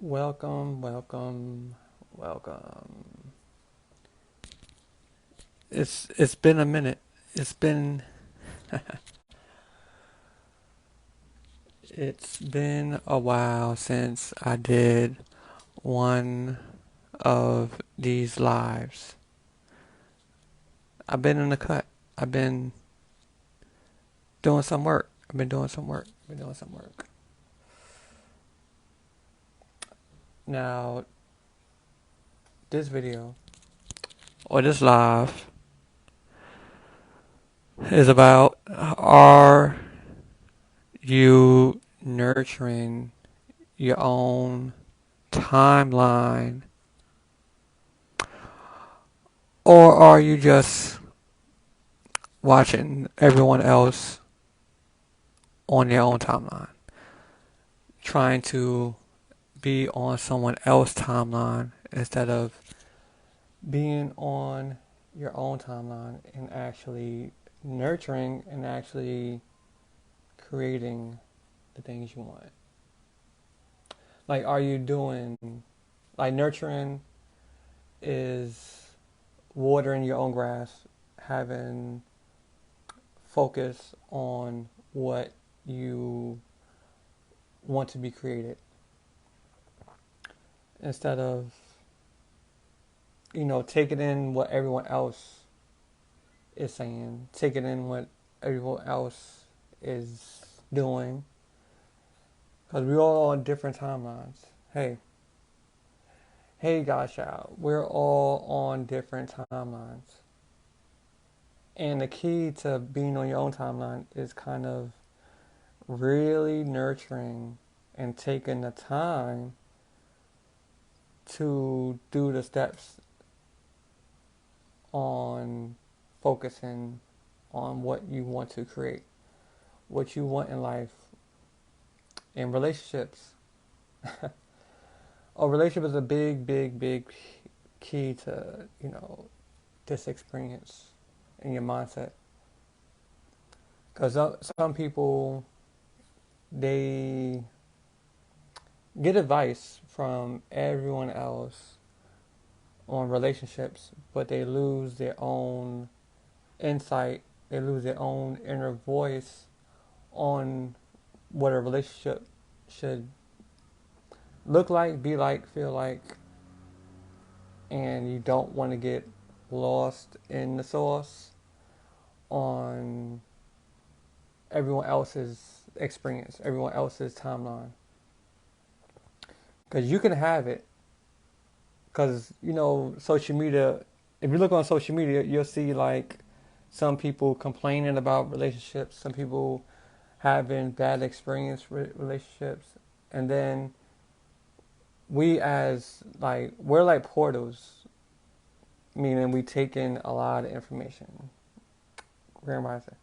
Welcome, welcome, welcome. It's been a minute. It's been it's been a while since I did one of these lives. I've been in the cut. I've been doing some work. I've been doing some work. I've been doing some work. Now, this video or this live is about, are you nurturing your own timeline, or are you just watching everyone else on their own timeline, trying to be on someone else's timeline instead of being on your own timeline and actually nurturing and actually creating the things you want? Like, are you doing, like, nurturing is watering your own grass, having focus on what you want to be created instead of, taking in what everyone else is saying, taking in what everyone else is doing, because we're all on different timelines. Hey, gosh, out. We're all on different timelines. And the key to being on your own timeline is kind of really nurturing and taking the time to do the steps on focusing on what you want to create, what you want in life, in relationships. A relationship is a big, big, big key to, this experience in your mindset. Because some people, they get advice from everyone else on relationships, but they lose their own insight, they lose their own inner voice on what a relationship should look like, be like, feel like, and you don't want to get lost in the sauce on everyone else's experience, everyone else's timeline. Because you can have it, because, social media, if you look on social media, you'll see like some people complaining about relationships, some people having bad experience with relationships, and then we're like portals, meaning we take in a lot of information. Grand Rising.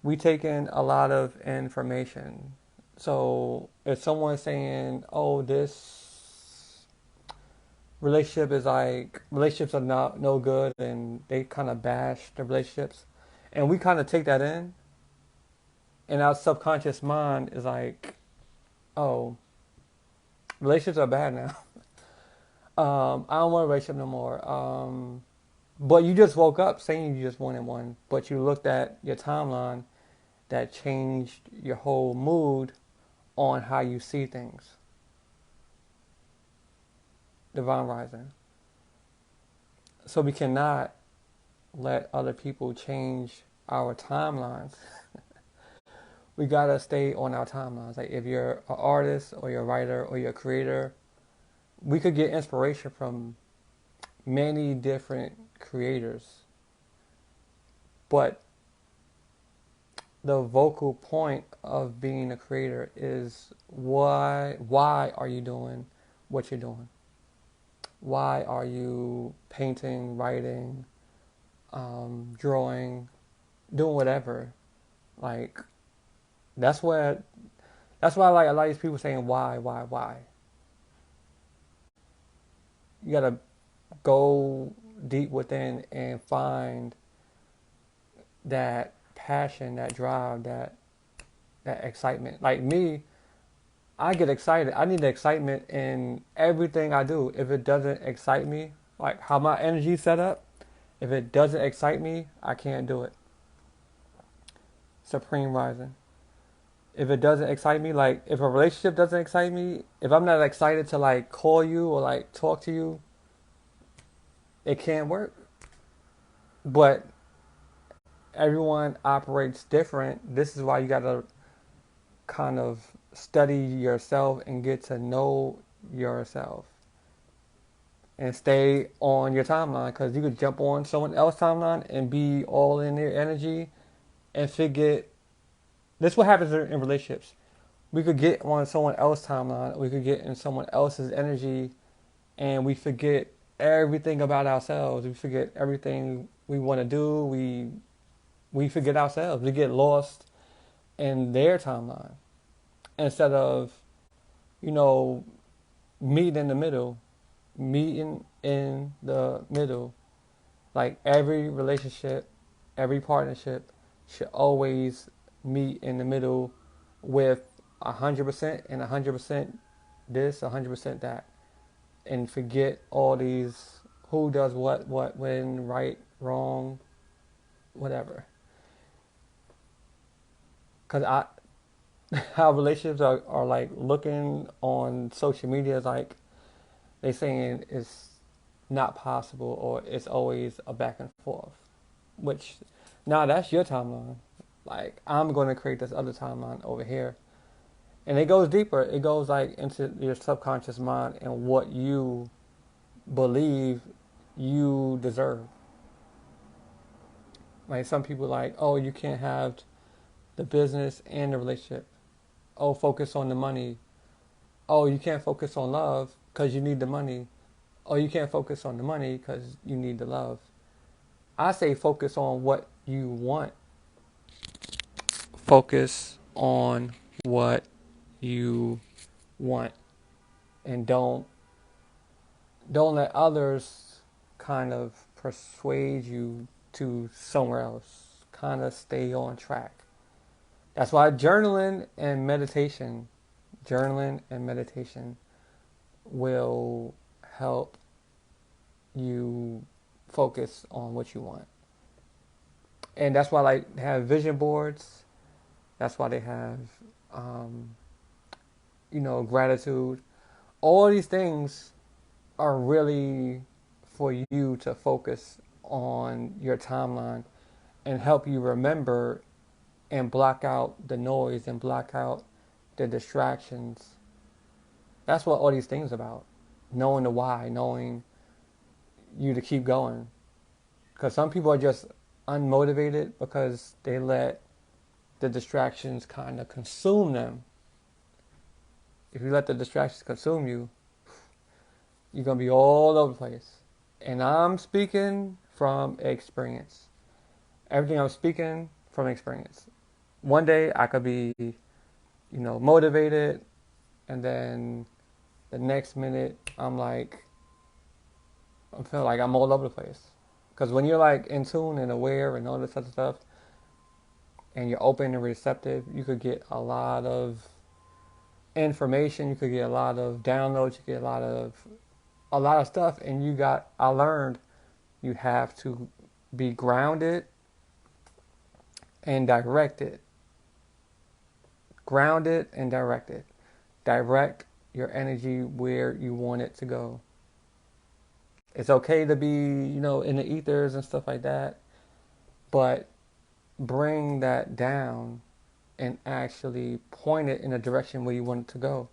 We take in a lot of information. So if someone's saying, "Oh, this relationships are not no good," and they kind of bash the relationships, and we kind of take that in, and our subconscious mind is like, "Oh, relationships are bad now. I don't want a relationship no more." But you just woke up saying you just wanted one, but you looked at your timeline that changed your whole mood on how you see things. Divine Rising. So we cannot let other people change our timelines. We gotta stay on our timelines. Like, if you're an artist or you're a writer or you're a creator, we could get inspiration from many different creators. But the vocal point of being a creator is why are you doing what you're doing? Why are you painting, writing, drawing, doing whatever? Like, that's what that's why I like a lot of these people saying why. You gotta go deep within and find that passion, that drive, that excitement. Like me, I get excited. I need the excitement in everything I do. If it doesn't excite me, like how my energy's set up, if it doesn't excite me, I can't do it. Supreme rising. If it doesn't excite me, like if a relationship doesn't excite me, if I'm not excited to like call you or like talk to you, it can't work. But everyone operates different. This is why you gotta kind of study yourself and get to know yourself and stay on your timeline, because you could jump on someone else's timeline and be all in their energy and forget. This is what happens in relationships. We could get on someone else's timeline, we could get in someone else's energy, and we forget everything about ourselves. We forget everything we want to do. We forget ourselves. We get lost in their timeline instead of, you know, meeting in the middle. Meeting in the middle. Like every relationship, every partnership should always meet in the middle with 100% and 100% this, 100% that, and forget all these who does what, when, right, wrong, whatever. Because how relationships are like looking on social media is like they saying it's not possible or it's always a back and forth. Which, now that's your timeline. Like I'm going to create this other timeline over here, and it goes deeper. It goes like into your subconscious mind and what you believe you deserve. Like some people like, oh, you can't have the business and the relationship. Oh, focus on the money. Oh, you can't focus on love because you need the money. Oh, you can't focus on the money because you need the love. I say focus on what you want. Focus on what you want, and don't let others kind of persuade you to somewhere else. Kind of stay on track. That's why journaling and meditation will help you focus on what you want. And that's why like they have vision boards. That's why they have, um, gratitude. All these things are really for you to focus on your timeline and help you remember and block out the noise and block out the distractions. That's what all these things are about. Knowing the why, knowing you to keep going. Because some people are just unmotivated because they let the distractions kind of consume them. If you let the distractions consume you, you're going to be all over the place. And I'm speaking from experience. Everything I'm speaking from experience. One day I could be, motivated, and then the next minute I feel like I'm all over the place. Because when you're like in tune and aware and all this other stuff, and you're open and receptive, you could get a lot of information. You could get a lot of downloads. You get a lot of stuff. And I learned you have to be grounded and directed. Grounded and directed. Direct your energy where you want it to go. It's okay to be, in the ethers and stuff like that, but bring that down and actually point it in a direction where you want it to go.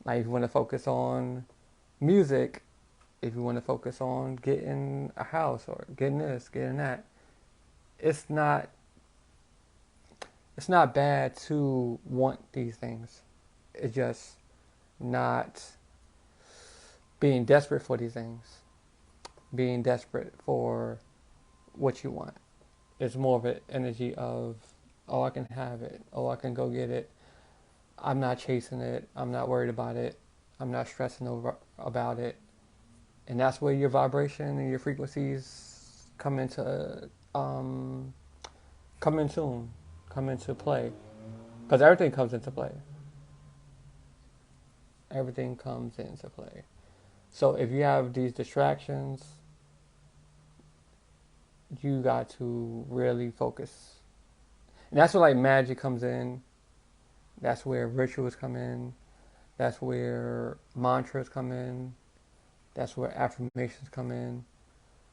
Like if you want to focus on music, if you want to focus on getting a house or getting this, getting that, it's not bad to want these things. It's just not being desperate for these things. Being desperate for what you want. It's more of an energy of, oh, I can have it. Oh, I can go get it. I'm not chasing it. I'm not worried about it. I'm not stressing about it. And that's where your vibration and your frequencies come into come into play. Because everything comes into play. everything comes into play. So if you have these distractions, you got to really focus. And that's where like magic comes in. That's where rituals come in. That's where mantras come in. That's where affirmations come in.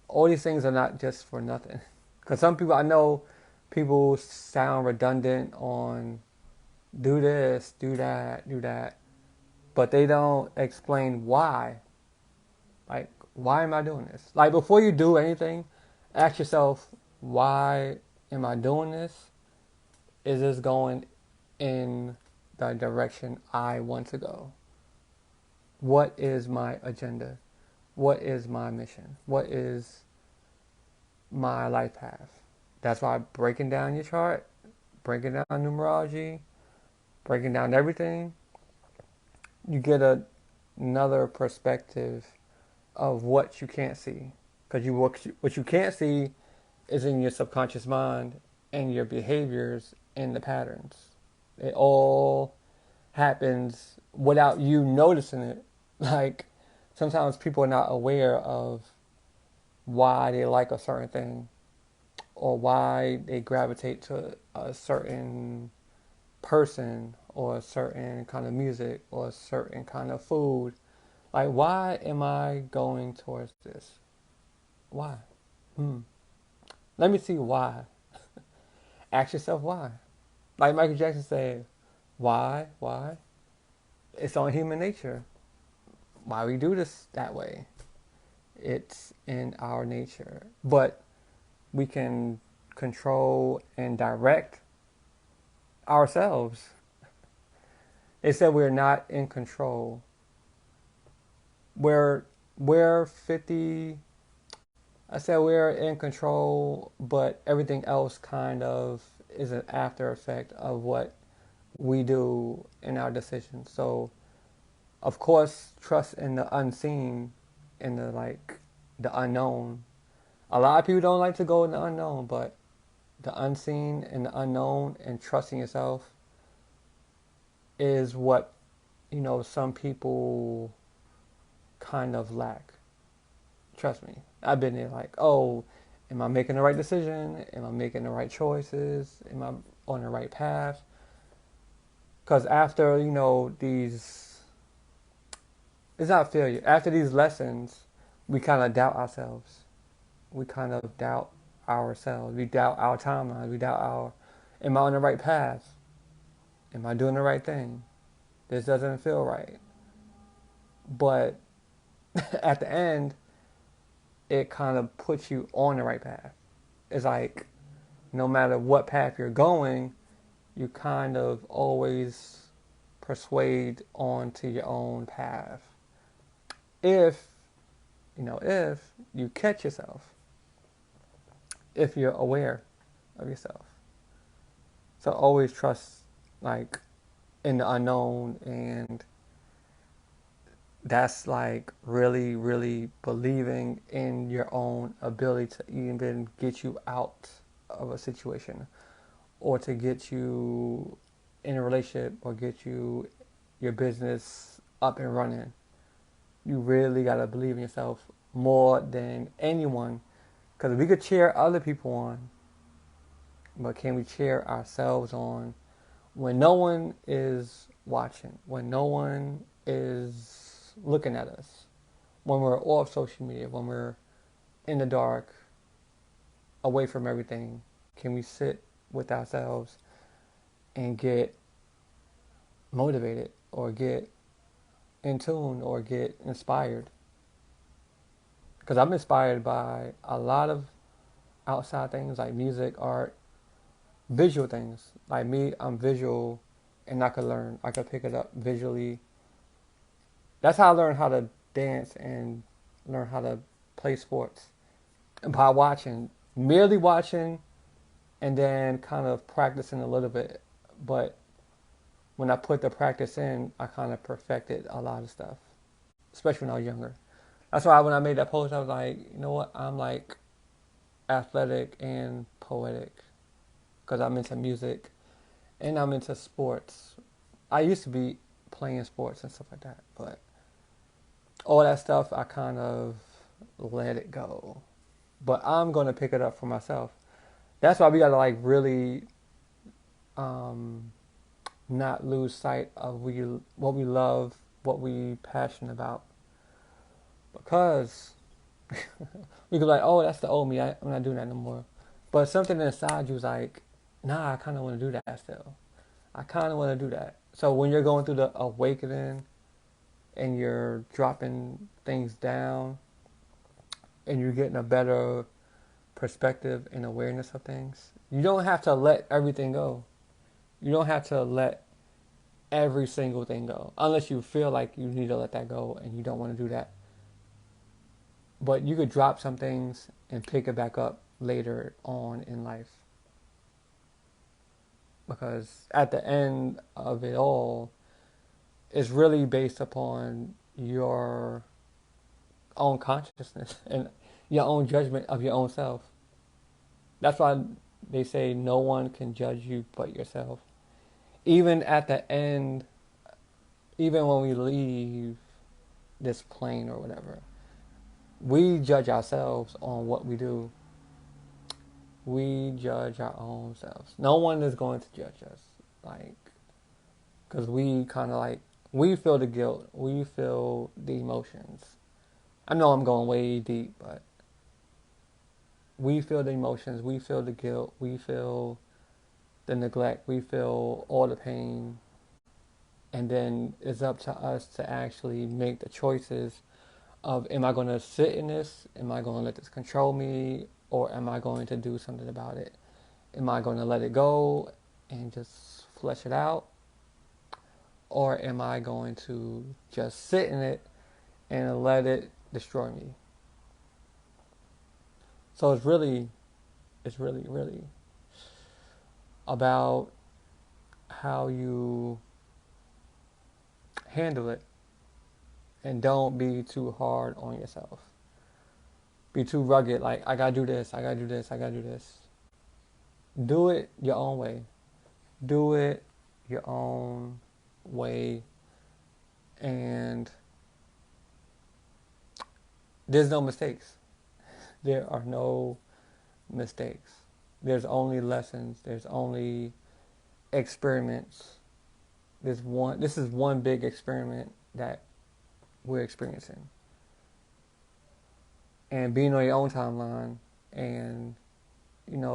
All these things are not just for nothing. Because some people, I know people sound redundant on do this, do that, do that. But they don't explain why. Like, why am I doing this? Like, before you do anything, ask yourself, why am I doing this? Is this going in the direction I want to go? What is my agenda? What is my mission? What is my life path? That's why breaking down your chart, breaking down numerology, breaking down everything, you get another perspective of what you can't see. Because what you can't see is in your subconscious mind and your behaviors and the patterns. It all happens without you noticing it. Like, sometimes people are not aware of why they like a certain thing or why they gravitate to a certain person or a certain kind of music or a certain kind of food. Like, why am I going towards this? Why? Let me see why. Ask yourself why. Like Michael Jackson said, why? Why? It's on human nature. Why we do this that way? It's in our nature. But we can control and direct ourselves. They said we're not in control. We're 50. I said we're in control, but everything else kind of is an after effect of what we do in our decisions. So, of course, trust in the unseen, in the unknown. A lot of people don't like to go in the unknown, but the unseen and the unknown and trusting yourself is what, some people kind of lack. Trust me. I've been there like, oh, am I making the right decision? Am I making the right choices? Am I on the right path? Because after, it's not failure. After these lessons, we kind of doubt ourselves. We kind of doubt ourselves. We doubt our timeline. We doubt am I on the right path? Am I doing the right thing? This doesn't feel right. But at the end, it kind of puts you on the right path. It's like no matter what path you're going, you kind of always persuade onto your own path. If you catch yourself, if you're aware of yourself. So always trust like in the unknown, and that's like really, really believing in your own ability to even get you out of a situation or to get you in a relationship or get you your business up and running. You really got to believe in yourself more than anyone, because we could cheer other people on, but can we cheer ourselves on when no one is watching, when no one is looking at us, when we're off social media, when we're in the dark, away from everything? Can we sit with ourselves and get motivated or get in tune or get inspired? Because I'm inspired by a lot of outside things like music, art, visual things. Like me, I'm visual and I could learn. I could pick it up visually. That's how I learned how to dance and learn how to play sports. By watching, merely watching, and then kind of practicing a little bit. But when I put the practice in, I kind of perfected a lot of stuff, especially when I was younger. That's why when I made that post, I was like, you know what? I'm like athletic and poetic because I'm into music and I'm into sports. I used to playing sports and stuff like that. But all that stuff, I kind of let it go. But I'm going to pick it up for myself. That's why we got to like really not lose sight of what we love, what we passionate about. Because we could be like, oh, that's the old me. I'm not doing that no more. But something inside you is like, nah, I kind of want to do that still. I kind of want to do that. So when you're going through the awakening and you're dropping things down and you're getting a better perspective and awareness of things, you don't have to let everything go. You don't have to let every single thing go unless you feel like you need to let that go and you don't want to do that. But you could drop some things and pick it back up later on in life. Because at the end of it all, it's really based upon your own consciousness and your own judgment of your own self. That's why they say no one can judge you but yourself. Even at the end, even when we leave this plane or whatever, we judge ourselves on what we do. We judge our own selves. No one is going to judge us. Like, because we kind of like, we feel the guilt. We feel the emotions. I know I'm going way deep, but we feel the emotions. We feel the guilt. We feel the neglect. We feel all the pain. And then it's up to us to actually make the choices of, am I going to sit in this? Am I going to let this control me? Or am I going to do something about it? Am I going to let it go and just flesh it out? Or am I going to just sit in it and let it destroy me? So it's really about how you handle it. And don't be too hard on yourself. Be too rugged, like, I gotta do this, I gotta do this, I gotta do this. Do it your own way. Do it your own way. And there's no mistakes. There are no mistakes. There's only lessons. There's only experiments. This is one big experiment that we're experiencing. And being on your own timeline and,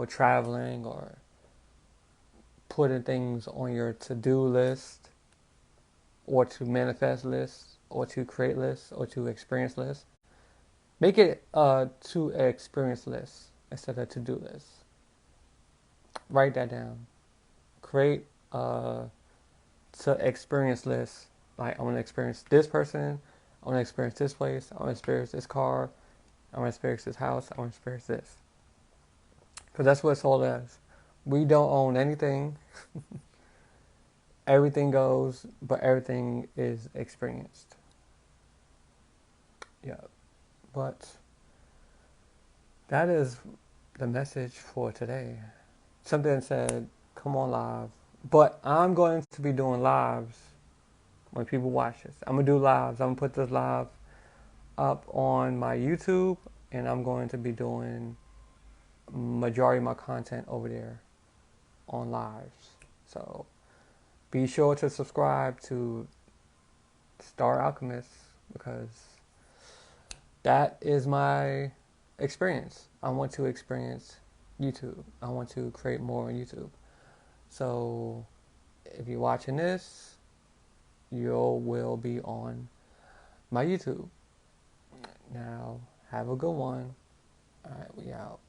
traveling or putting things on your to-do list or to manifest list or to create list or to experience list. Make it to experience list instead of to-do list. Write that down. Create to experience list. Like, I want to experience this person. I want to experience this place. I want to experience this car. I want to experience this house. I want to experience this. Because that's what it's all is. We don't own anything. Everything goes, but everything is experienced. Yeah. But that is the message for today. Something said, come on live. But I'm going to be doing lives when people watch this. I'm going to do lives. I'm going to put this live up on my YouTube, and I'm going to be doing majority of my content over there on lives. So be sure to subscribe to Star Alchemist, because that is my experience. I want to experience YouTube. I want to create more on YouTube. So if you're watching this, you will be on my YouTube. Now, have a good one. All right, we out.